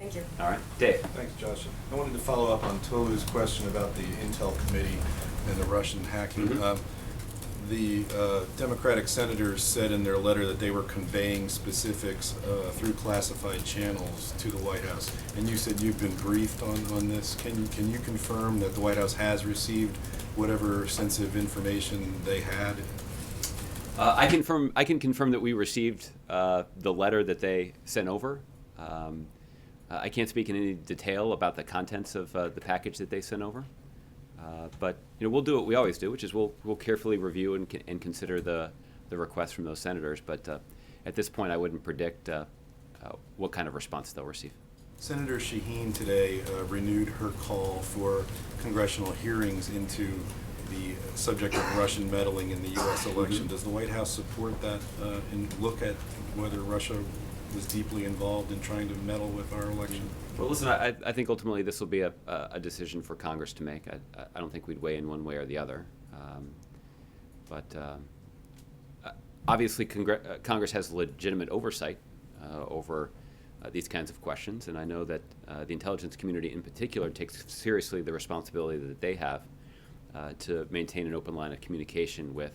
Thank you. All right. Dave. Thanks, Josh. I wanted to follow up on Tolu's question about the Intel Committee and the Russian hacking. The Democratic senators said in their letter that they were conveying specifics through classified channels to the White House, and you said you've been briefed on this. Can you confirm that the White House has received whatever sensitive information they had? I can confirm that we received the letter that they sent over. I can't speak in any detail about the contents of the package that they sent over. But we'll do what we always do, which is we'll carefully review and consider the requests from those senators. But at this point, I wouldn't predict what kind of response they'll receive. Senator Shaheen today renewed her call for congressional hearings into the subject of Russian meddling in the U.S. election. Does the White House support that and look at whether Russia was deeply involved in trying to meddle with our election? Well, listen, I think ultimately this will be a decision for Congress to make. I don't think we'd weigh in one way or the other. But obviously Congress has legitimate oversight over these kinds of questions, and I know that the intelligence community in particular takes seriously the responsibility that they have to maintain an open line of communication with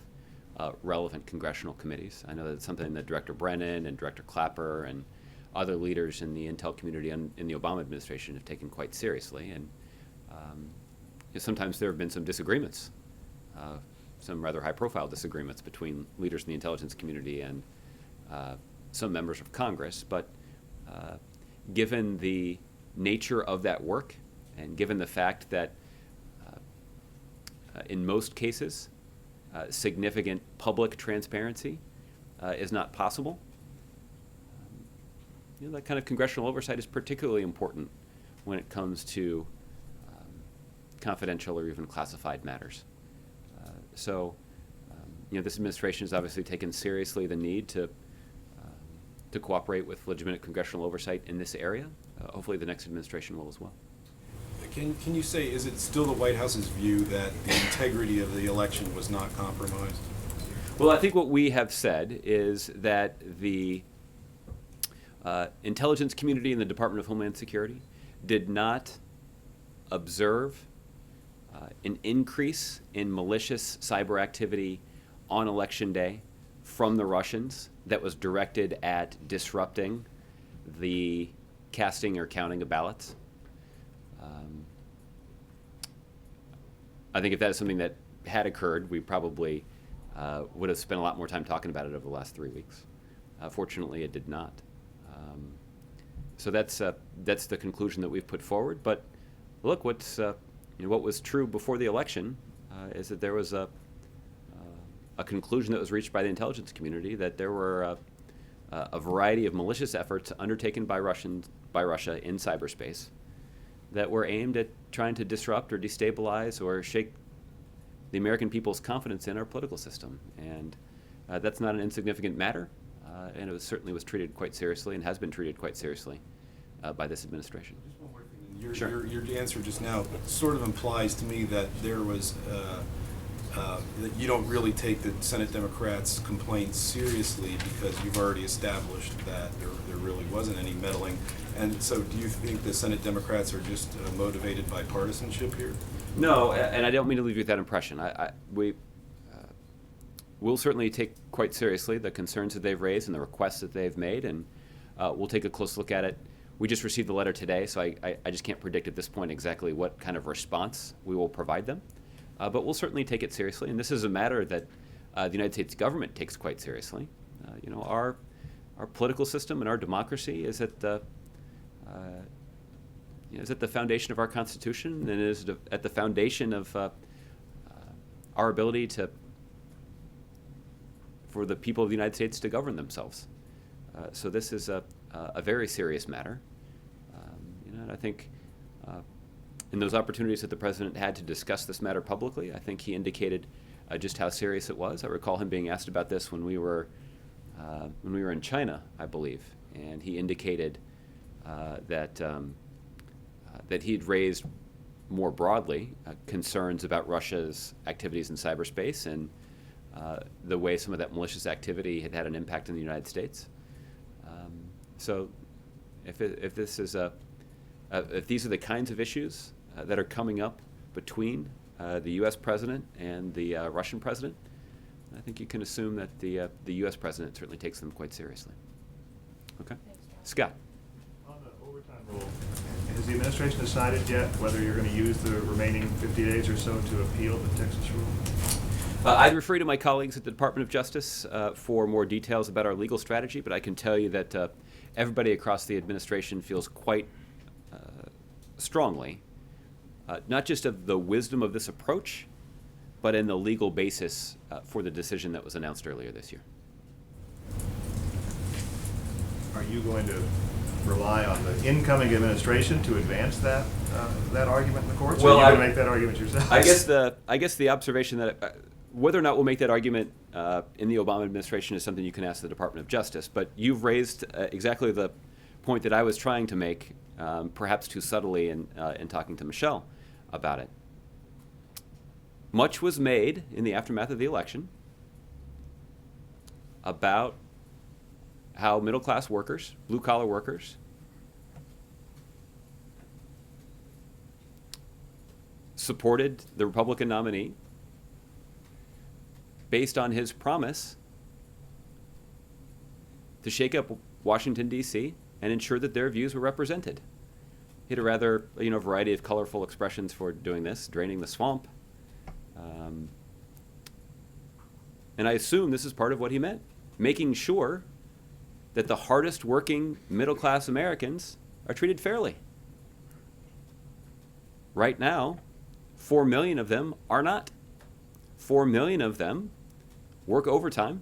relevant congressional committees. I know that it's something that Director Brennan and Director Clapper and other leaders in the intel community and in the Obama administration have taken quite seriously. And sometimes there have been some disagreements, some rather high-profile disagreements between leaders in the intelligence community and some members of Congress. But given the nature of that work and given the fact that in most cases, significant public transparency is not possible. That kind of congressional oversight is particularly important when it comes to confidential or even classified matters. This administration has obviously taken seriously the need to cooperate with legitimate congressional oversight in this area. Hopefully the next administration will as well. Can you say, is it still the White House's view that the integrity of the election was not compromised? Well, I think what we have said is that the intelligence community and the Department of Homeland Security did not observe an increase in malicious cyber activity on Election Day from the Russians that was directed at disrupting the casting or counting of ballots. I think if that is something that had occurred, we probably would have spent a lot more time talking about it over the last 3 weeks. Fortunately, it did not. So that's the conclusion that we've put forward. But look, what was true before the election is that there was a conclusion that was reached by the intelligence community that there were a variety of malicious efforts undertaken by Russia in cyberspace that were aimed at trying to disrupt or destabilize or shake the American people's confidence in our political system. And that's not an insignificant matter, and it certainly was treated quite seriously and has been treated quite seriously by this administration. Just one more thing. Sure. Your answer just now sort of implies to me that there was, that you don't really take the Senate Democrats' complaints seriously because you've already established that there really wasn't any meddling. And so do you think the Senate Democrats are just motivated by partisanship here? No, and I don't mean to leave you with that impression. We'll certainly take quite seriously the concerns that they've raised and the requests that they've made, and we'll take a close look at it. We just received the letter today, so I just can't predict at this point exactly what kind of response we will provide them. But we'll certainly take it seriously, and this is a matter that the United States government takes quite seriously. Our political system and our democracy is at the foundation of our Constitution, and is at the foundation of our ability for the people of the United States to govern themselves. So this is a very serious matter. And I think in those opportunities that the President had to discuss this matter publicly, I think he indicated just how serious it was. I recall him being asked about this when we were in China, I believe, and he indicated that he'd raised more broadly concerns about Russia's activities in cyberspace and the way some of that malicious activity had had an impact in the United States. So if these are the kinds of issues that are coming up between the U.S. president and the Russian president, I think you can assume that the U.S. president certainly takes them quite seriously. Okay? Scott. On the overtime rule, has the administration decided yet whether you're going to use the remaining 50 days or so to appeal the Texas rule? I'd refer to my colleagues at the Department of Justice for more details about our legal strategy, but I can tell you that everybody across the administration feels quite strongly, not just of the wisdom of this approach, but in the legal basis for the decision that was announced earlier this year. Are you going to rely on the incoming administration to advance that argument in the courts, or are you going to make that argument yourself? I guess the observation that whether or not we'll make that argument in the Obama administration is something you can ask the Department of Justice. But you've raised exactly the point that I was trying to make, perhaps too subtly in talking to Michelle about it. Much was made in the aftermath of the election about how middle-class workers, blue-collar workers, supported the Republican nominee based on his promise to shake up Washington, D.C. and ensure that their views were represented. He had a rather, variety of colorful expressions for doing this, draining the swamp. And I assume this is part of what he meant, making sure that the hardest working middle-class Americans are treated fairly. Right now, 4 million of them are not. 4 million of them work overtime,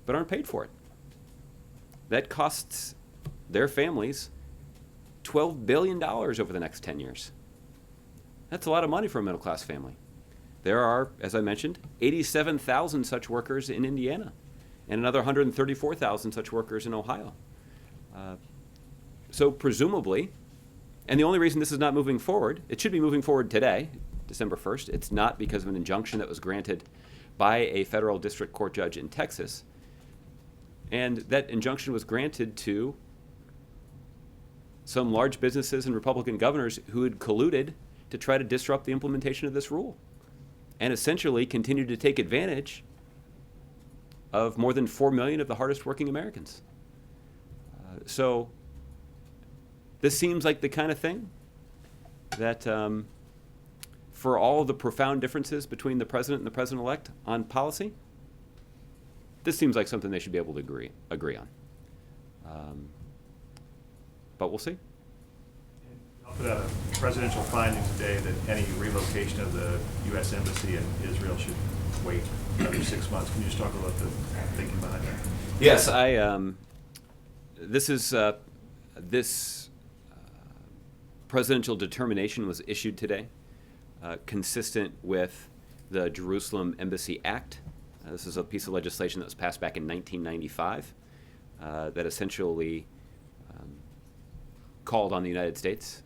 but aren't paid for it. That costs their families $12 billion over the next 10 years. That's a lot of money for a middle-class family. There are, as I mentioned, 87,000 such workers in Indiana and another 134,000 such workers in Ohio. So presumably, and the only reason this is not moving forward, it should be moving forward today, December 1st. It's not because of an injunction that was granted by a federal district court judge in Texas. And that injunction was granted to some large businesses and Republican governors who had colluded to try to disrupt the implementation of this rule and essentially continued to take advantage of more than 4 million of the hardest working Americans. So this seems like the kind of thing that for all the profound differences between the president and the president-elect on policy, this seems like something they should be able to agree on. But we'll see. I'll put out a presidential finding today that any relocation of the U.S. Embassy in Israel should wait another 6 months. Can you just talk about the thinking behind that? Yes, this presidential determination was issued today, consistent with the Jerusalem Embassy Act. This is a piece of legislation that was passed back in 1995 that essentially called on the United States,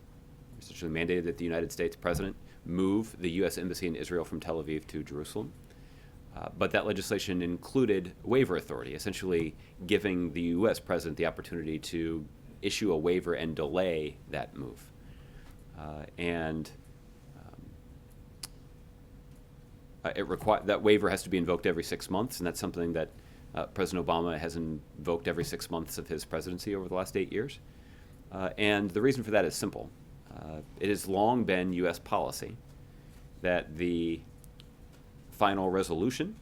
essentially mandated that the United States president move the U.S. Embassy in Israel from Tel Aviv to Jerusalem. But that legislation included waiver authority, essentially giving the U.S. president the opportunity to issue a waiver and delay that move. That waiver has to be invoked every 6 months, and that's something that President Obama has invoked every 6 months of his presidency over the last 8 years. And the reason for that is simple. It has long been U.S. policy that the final resolution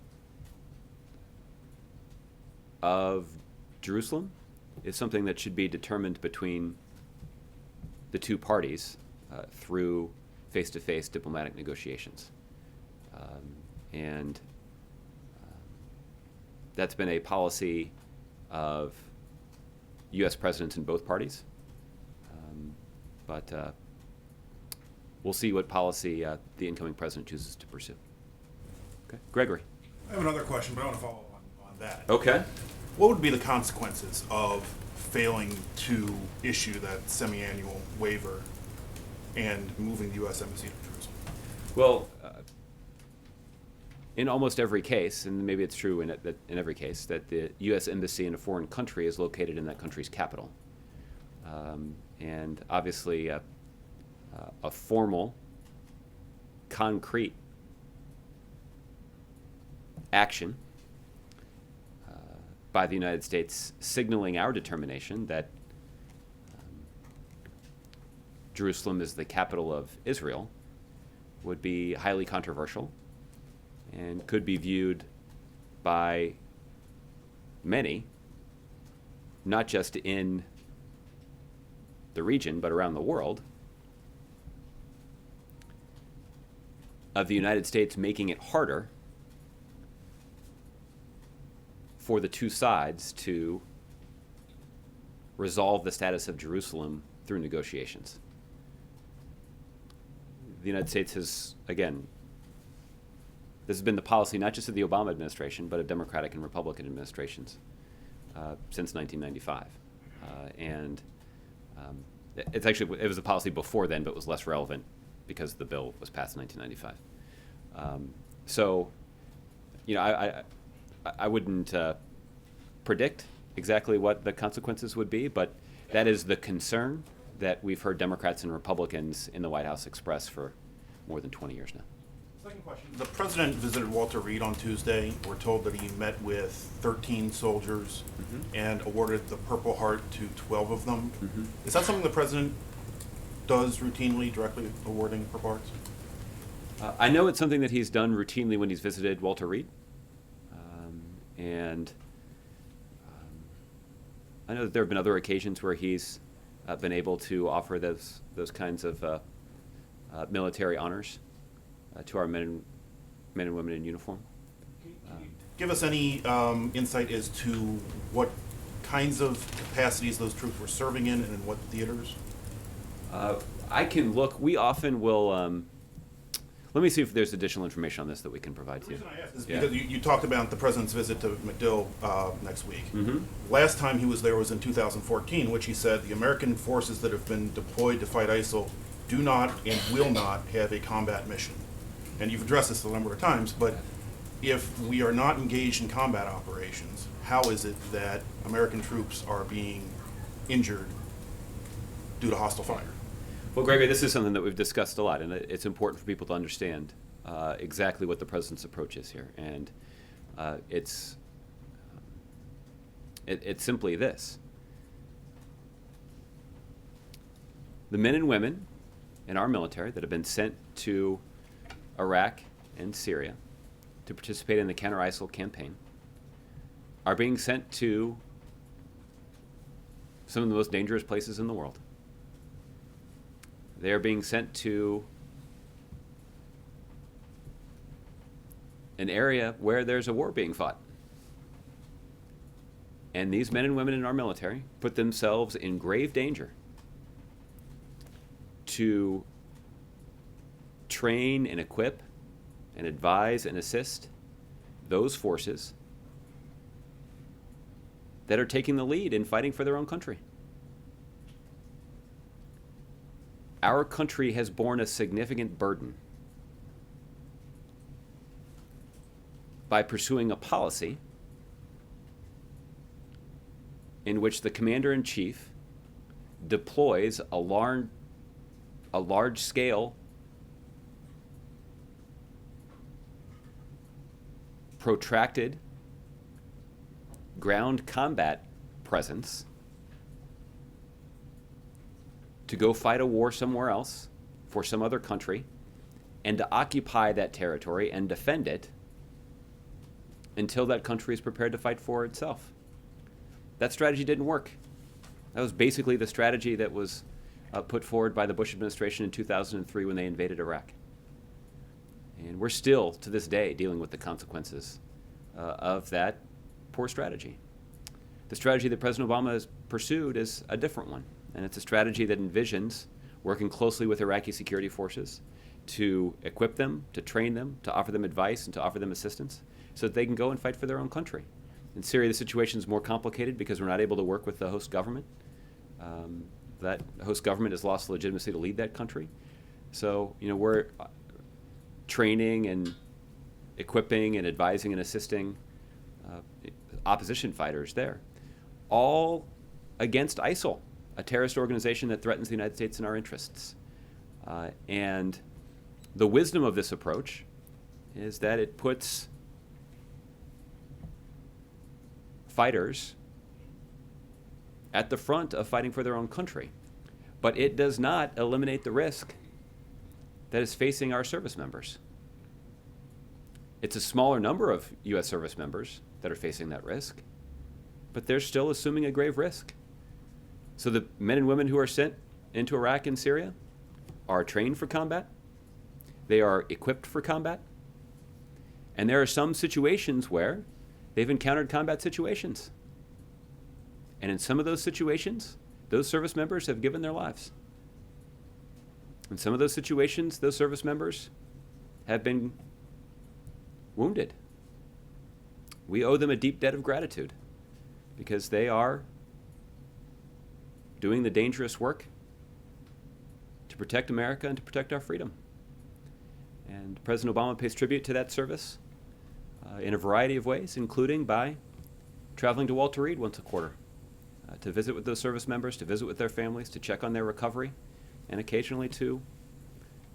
of Jerusalem is something that should be determined between the two parties through face-to-face diplomatic negotiations. And that's been a policy of U.S. presidents in both parties. But we'll see what policy the incoming president chooses to pursue. Okay, Gregory. I have another question, but I want to follow up on that. Okay. What would be the consequences of failing to issue that semi-annual waiver and moving the U.S. Embassy to Jerusalem? Well, in almost every case, and maybe it's true in every case, that the U.S. Embassy in a foreign country is located in that country's capital. And obviously, a formal, concrete action by the United States signaling our determination that Jerusalem is the capital of Israel would be highly controversial and could be viewed by many, not just in the region, but around the world, of the United States making it harder for the two sides to resolve the status of Jerusalem through negotiations. The United States has, again, this has been the policy not just of the Obama administration, but of Democratic and Republican administrations since 1995. It's actually, it was a policy before then, but was less relevant because the bill was passed in 1995. So, you know, I wouldn't predict exactly what the consequences would be, but that is the concern that we've heard Democrats and Republicans in the White House express for more than 20 years now. Second question. The president visited Walter Reed on Tuesday. We're told that he met with 13 soldiers and awarded the Purple Heart to 12 of them. Is that something the president does routinely, directly awarding Purple Hearts? I know it's something that he's done routinely when he's visited Walter Reed. I know that there have been other occasions where he's been able to offer those kinds of military honors to our men and women in uniform. Give us any insight as to what kinds of capacities those troops were serving in and in what theaters? I can look. We often will. Let me see if there's additional information on this that we can provide to you. The reason I ask is because you talked about the president's visit to MacDill next week. Mm-hmm. Last time he was there was in 2014, which he said the American forces that have been deployed to fight ISIL do not and will not have a combat mission. And you've addressed this a number of times, but if we are not engaged in combat operations, how is it that American troops are being injured due to hostile fire? Well, Gregory, this is something that we've discussed a lot, and it's important for people to understand exactly what the president's approach is here. And it's simply this. The men and women in our military that have been sent to Iraq and Syria to participate in the counter-ISIL campaign are being sent to some of the most dangerous places in the world. They are being sent to an area where there's a war being fought. And these men and women in our military put themselves in grave danger to train and equip and advise and assist those forces that are taking the lead in fighting for their own country. our country has borne a significant burden by pursuing a policy in which the commander-in-chief deploys a large-scale protracted ground combat presence to go fight a war somewhere else for some other country and to occupy that territory and defend it until that country is prepared to fight for itself. That strategy didn't work. That was basically the strategy that was put forward by the Bush administration in 2003 when they invaded Iraq. And we're still, to this day, dealing with the consequences of that poor strategy. The strategy that President Obama has pursued is a different one, and it's a strategy that envisions working closely with Iraqi security forces to equip them, to train them, to offer them advice, and to offer them assistance so that they can go and fight for their own country. In Syria, the situation is more complicated because we're not able to work with the host government. That host government has lost legitimacy to lead that country. So, we're training and equipping and advising and assisting opposition fighters there, all against ISIL, a terrorist organization that threatens the United States and our interests. And the wisdom of this approach is that it puts fighters at the front of fighting for their own country, but it does not eliminate the risk that is facing our service members. It's a smaller number of U.S. service members that are facing that risk, but they're still assuming a grave risk. So the men and women who are sent into Iraq and Syria are trained for combat, they are equipped for combat, and there are some situations where they've encountered combat situations. And in some of those situations, those service members have given their lives. In some of those situations, those service members have been wounded. We owe them a deep debt of gratitude because they are doing the dangerous work to protect America and to protect our freedom. And President Obama pays tribute to that service in a variety of ways, including by traveling to Walter Reed once a quarter to visit with those service members, to visit with their families, to check on their recovery, and occasionally to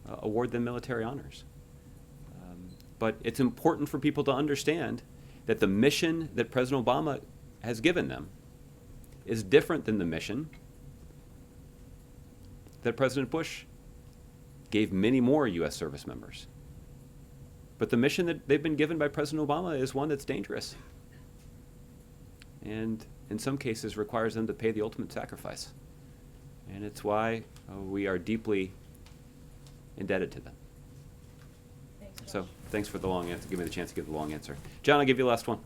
award them military honors. But it's important for people to understand that the mission that President Obama has given them is different than the mission that President Bush gave many more U.S. service members. But the mission that they've been given by President Obama is one that's dangerous, and in some cases requires them to pay the ultimate sacrifice. And it's why we are deeply indebted to them. So thanks for the long answer. Give me the chance to give the long answer. John, I'll give you the last one.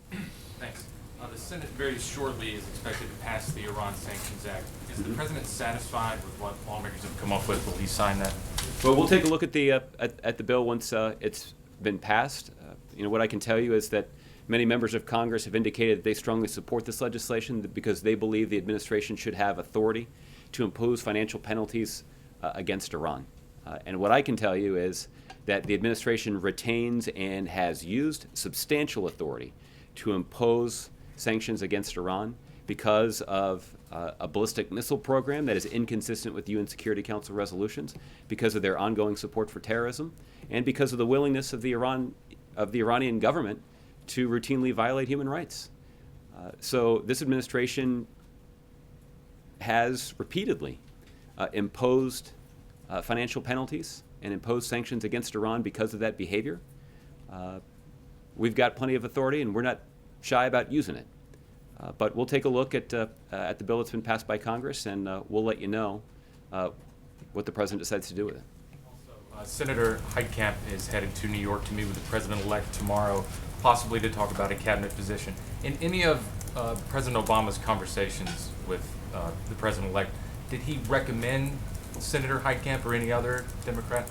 Thanks. The Senate very shortly is expected to pass the Iran Sanctions Act. Is the president satisfied with what lawmakers have come up with? Will he sign that? Well, we'll take a look at the bill once it's been passed. What I can tell you is that many members of Congress have indicated that they strongly support this legislation because they believe the administration should have authority to impose financial penalties against Iran. And what I can tell you is that the administration retains and has used substantial authority to impose sanctions against Iran because of a ballistic missile program that is inconsistent with UN Security Council resolutions, because of their ongoing support for terrorism, and because of the willingness of the Iranian government to routinely violate human rights. So this administration has repeatedly imposed financial penalties and imposed sanctions against Iran because of that behavior. We've got plenty of authority, and we're not shy about using it. But we'll take a look at the bill that's been passed by Congress, and we'll let you know what the president decides to do with it. Senator Heitkamp is headed to New York to meet with the president-elect tomorrow, possibly to talk about a cabinet position. In any of President Obama's conversations with the president-elect, did he recommend Senator Heitkamp or any other Democrat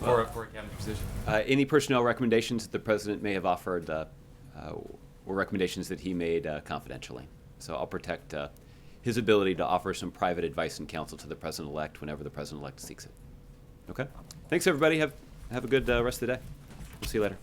for a cabinet position? Any personnel recommendations that the president may have offered were recommendations that he made confidentially. So I'll protect his his ability to offer some private advice and counsel to the president-elect whenever the president-elect seeks it. Okay? Thanks, everybody. Have a good rest of the day. We'll see you later.